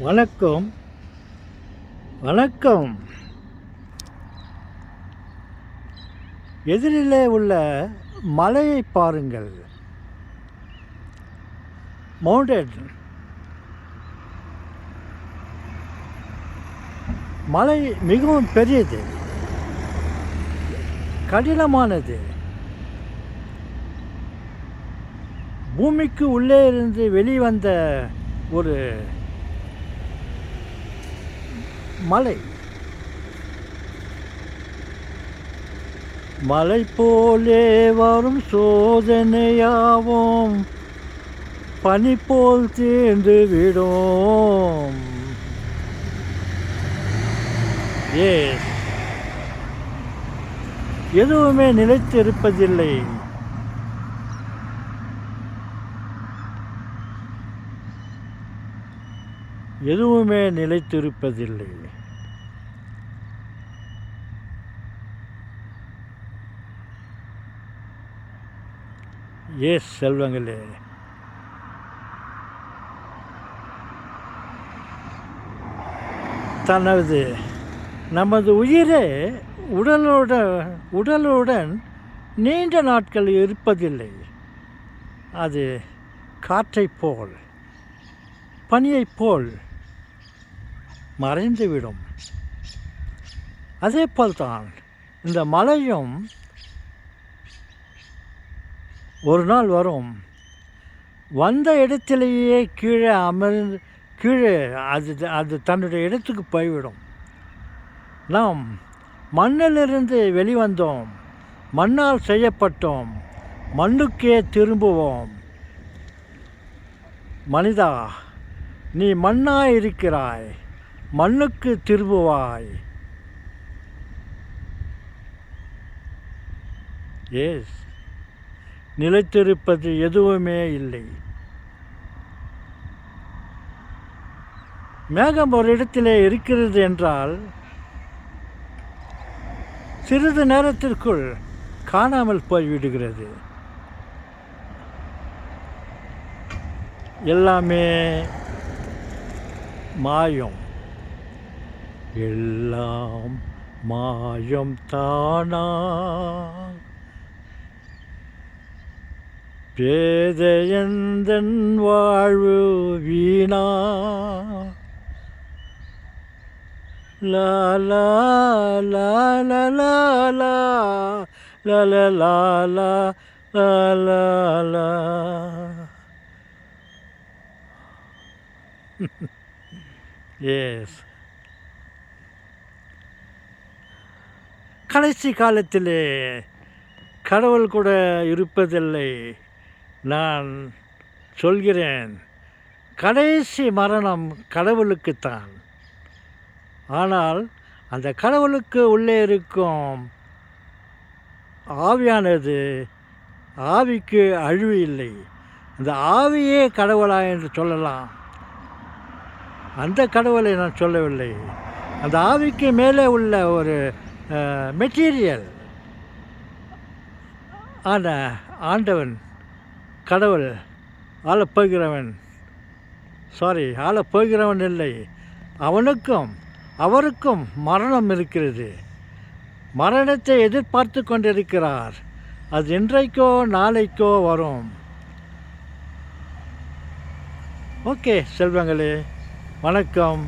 வணக்கம், வணக்கம். எதிரிலே உள்ள மலையை பாருங்கள். மவுண்டன். மலை மிகவும் பெரியது, கடினமானது. பூமிக்கு உள்ளே இருந்து வெளிவந்த ஒரு மலை. மலை போலே வரும் சோதனையாவும் பனி போல் தீர்ந்து விடும். எதுவுமே நிலைத்திருப்பதில்லை. எதுவுமே நிலைத்திருப்பதில்லை. செல்வங்களே, நமது உயிரே உடலுடன் நீண்ட நாட்கள் இருப்பதில்லை. அது காற்றைப் போல், பனியைப் போல் மறைந்துவிடும். அதே போல்தான் இந்த மலையும் ஒரு நாள் வரும். வந்த இடத்திலேயே கீழே அது தன்னுடைய இடத்துக்கு போய்விடும். நாம் மண்ணிலிருந்து வெளிவந்தோம், மண்ணால் செய்யப்பட்டோம், மண்ணுக்கே திரும்புவோம். மனிதா, நீ மண்ணாய் இருக்கிறாய், மண்ணுக்கு திரும்புவாய். நிலைத்திருப்பது எதுவுமே இல்லை. மேகம் ஒரு இடத்திலே இருக்கிறது என்றால் சிறிது நேரத்திற்குள் காணாமல் போய்விடுகிறது. எல்லாமே மாயம். எல்லாம் மாயம் தானா, பேதையந்தன் வாழ்வு வீணா. லா லா லா லா லா லா லா லா லா லா லா லா. கடைசி காலத்திலே கடவுள் கூட இருப்பதில்லை. நான் சொல்கிறேன், கடைசி மரணம் கடவுளுக்குத்தான். ஆனால் அந்த கடவுளுக்கு உள்ளே இருக்கும் ஆவியானது, ஆவிக்கு அழிவு இல்லை. அந்த ஆவியே கடவுளா என்று சொல்லலாம். அந்த கடவுளை நான் சொல்லவில்லை. அந்த ஆவிக்கு மேலே உள்ள ஒரு மெட்டீரியல் ஆன ஆண்டவன், கடவுள், ஆளப்போகிறவன் இல்லை. அவருக்கும் மரணம் இருக்கிறது. மரணத்தை எதிர்பார்த்து கொண்டிருக்கிறார். அது இன்றைக்கோ நாளைக்கோ வரும். ஓகே செல்வங்களே, வணக்கம்.